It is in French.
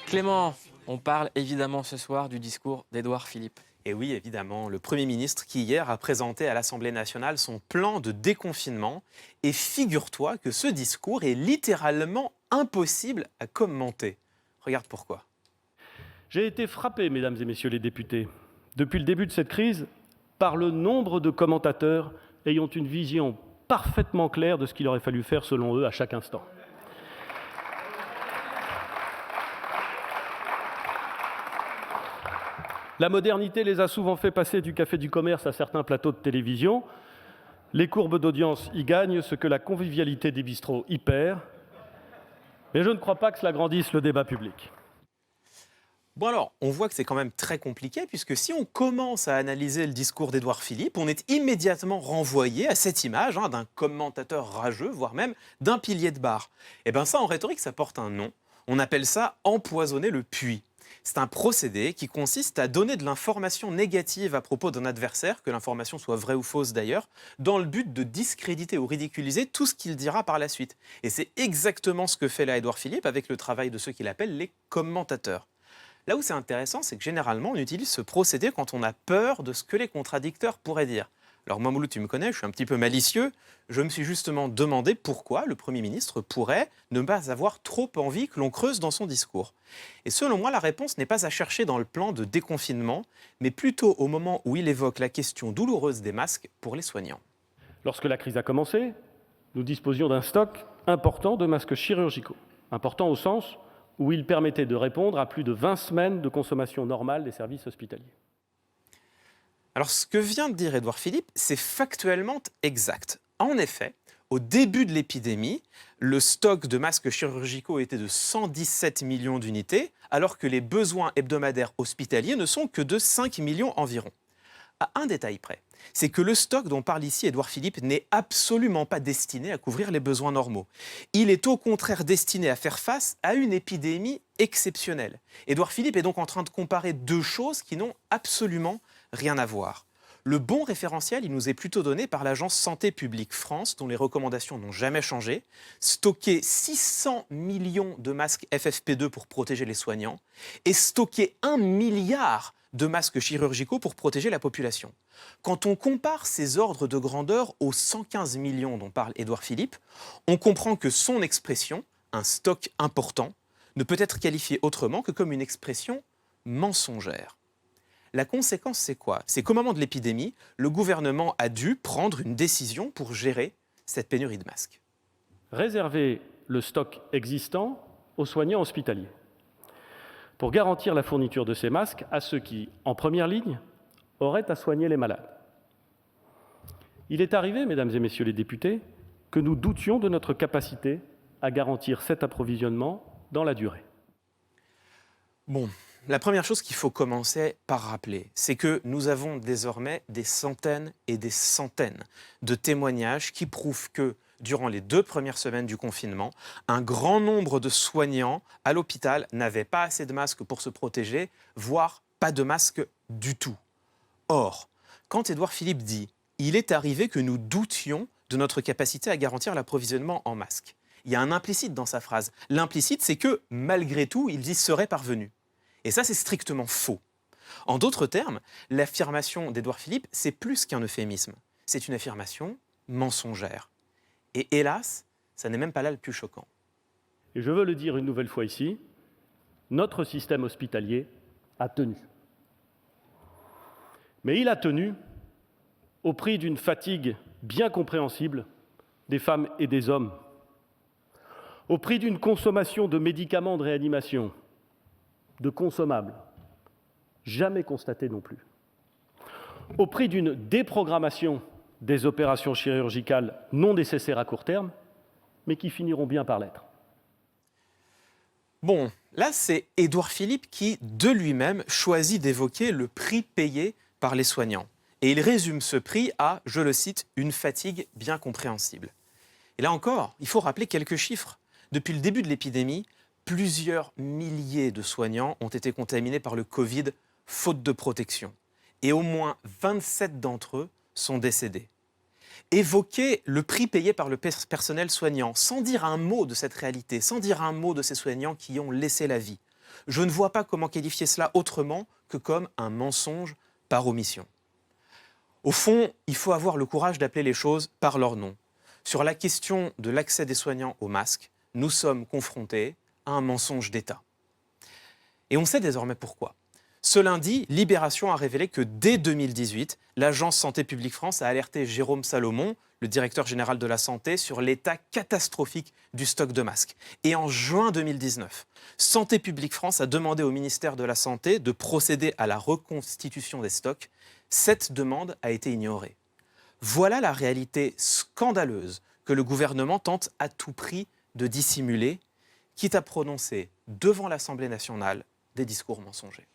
Clément, on parle évidemment ce soir du discours d'Édouard Philippe. Et oui, évidemment, le Premier ministre qui hier a présenté à l'Assemblée nationale son plan de déconfinement. Et figure-toi que ce discours est littéralement impossible à commenter. Regarde pourquoi. J'ai été frappé, mesdames et messieurs les députés, depuis le début de cette crise, par le nombre de commentateurs ayant une vision parfaitement claire de ce qu'il aurait fallu faire selon eux à chaque instant. La modernité les a souvent fait passer du café du commerce à certains plateaux de télévision. Les courbes d'audience y gagnent ce que la convivialité des bistrots y perd. Mais je ne crois pas que cela grandisse le débat public. Bon alors, on voit que c'est quand même très compliqué, puisque si on commence à analyser le discours d'Édouard Philippe, on est immédiatement renvoyé à cette image d'un commentateur rageux, voire même d'un pilier de bar. Et bien ça, en rhétorique, ça porte un nom. On appelle ça empoisonner le puits. C'est un procédé qui consiste à donner de l'information négative à propos d'un adversaire, que l'information soit vraie ou fausse d'ailleurs, dans le but de discréditer ou ridiculiser tout ce qu'il dira par la suite. Et c'est exactement ce que fait là Édouard Philippe avec le travail de ceux qu'il appelle les commentateurs. Là où c'est intéressant, c'est que généralement, on utilise ce procédé quand on a peur de ce que les contradicteurs pourraient dire. Alors moi, Mouloud, tu me connais, je suis un petit peu malicieux. Je me suis justement demandé pourquoi le Premier ministre pourrait ne pas avoir trop envie que l'on creuse dans son discours. Et selon moi, la réponse n'est pas à chercher dans le plan de déconfinement, mais plutôt au moment où il évoque la question douloureuse des masques pour les soignants. Lorsque la crise a commencé, nous disposions d'un stock important de masques chirurgicaux. Important au sens où il permettait de répondre à plus de 20 semaines de consommation normale des services hospitaliers. Alors, ce que vient de dire Édouard Philippe, c'est factuellement exact. En effet, au début de l'épidémie, le stock de masques chirurgicaux était de 117 millions d'unités, alors que les besoins hebdomadaires hospitaliers ne sont que de 5 millions environ. À un détail près, c'est que le stock dont parle ici Édouard Philippe n'est absolument pas destiné à couvrir les besoins normaux. Il est au contraire destiné à faire face à une épidémie exceptionnelle. Édouard Philippe est donc en train de comparer deux choses qui n'ont absolument rien à voir. Le bon référentiel, il nous est plutôt donné par l'agence Santé publique France, dont les recommandations n'ont jamais changé. Stocker 600 millions de masques FFP2 pour protéger les soignants et stocker 1 milliard de masques chirurgicaux pour protéger la population. Quand on compare ces ordres de grandeur aux 115 millions dont parle Édouard Philippe, on comprend que son expression, un stock important, ne peut être qualifiée autrement que comme une expression mensongère. La conséquence, c'est quoi? C'est qu'au moment de l'épidémie, le gouvernement a dû prendre une décision pour gérer cette pénurie de masques. Réserver le stock existant aux soignants hospitaliers pour garantir la fourniture de ces masques à ceux qui, en première ligne, auraient à soigner les malades. Il est arrivé, mesdames et messieurs les députés, que nous doutions de notre capacité à garantir cet approvisionnement dans la durée. Bon, la première chose qu'il faut commencer par rappeler, c'est que nous avons désormais des centaines et des centaines de témoignages qui prouvent que, durant les 2 premières semaines du confinement, un grand nombre de soignants à l'hôpital n'avaient pas assez de masques pour se protéger, voire pas de masques du tout. Or, quand Édouard Philippe dit « il est arrivé que nous doutions de notre capacité à garantir l'approvisionnement en masques », il y a un implicite dans sa phrase. L'implicite, c'est que, malgré tout, ils y seraient parvenus. Et ça, c'est strictement faux. En d'autres termes, l'affirmation d'Édouard Philippe, c'est plus qu'un euphémisme. C'est une affirmation mensongère. Et hélas, ça n'est même pas là le plus choquant. Et je veux le dire une nouvelle fois ici, notre système hospitalier a tenu. Mais il a tenu au prix d'une fatigue bien compréhensible des femmes et des hommes, au prix d'une consommation de médicaments de réanimation, de consommables, jamais constatée non plus, au prix d'une déprogrammation des opérations chirurgicales non nécessaires à court terme, mais qui finiront bien par l'être. Bon, là, c'est Édouard Philippe qui, de lui-même, choisit d'évoquer le prix payé par les soignants. Et il résume ce prix à, je le cite, une fatigue bien compréhensible. Et là encore, il faut rappeler quelques chiffres. Depuis le début de l'épidémie, plusieurs milliers de soignants ont été contaminés par le Covid, faute de protection. Et au moins 27 d'entre eux sont décédés. Évoquer le prix payé par le personnel soignant, sans dire un mot de cette réalité, sans dire un mot de ces soignants qui ont laissé la vie, Je ne vois pas comment qualifier cela autrement que comme un mensonge par omission. Au fond, il faut avoir le courage d'appeler les choses par leur nom. Sur la question de l'accès des soignants aux masques, nous sommes confrontés à un mensonge d'État. Et on sait désormais pourquoi. Ce lundi, Libération a révélé que dès 2018, l'Agence Santé publique France a alerté Jérôme Salomon, le directeur général de la Santé, sur l'état catastrophique du stock de masques. Et en juin 2019, Santé publique France a demandé au ministère de la Santé de procéder à la reconstitution des stocks. Cette demande a été ignorée. Voilà la réalité scandaleuse que le gouvernement tente à tout prix de dissimuler, quitte à prononcer devant l'Assemblée nationale des discours mensongers.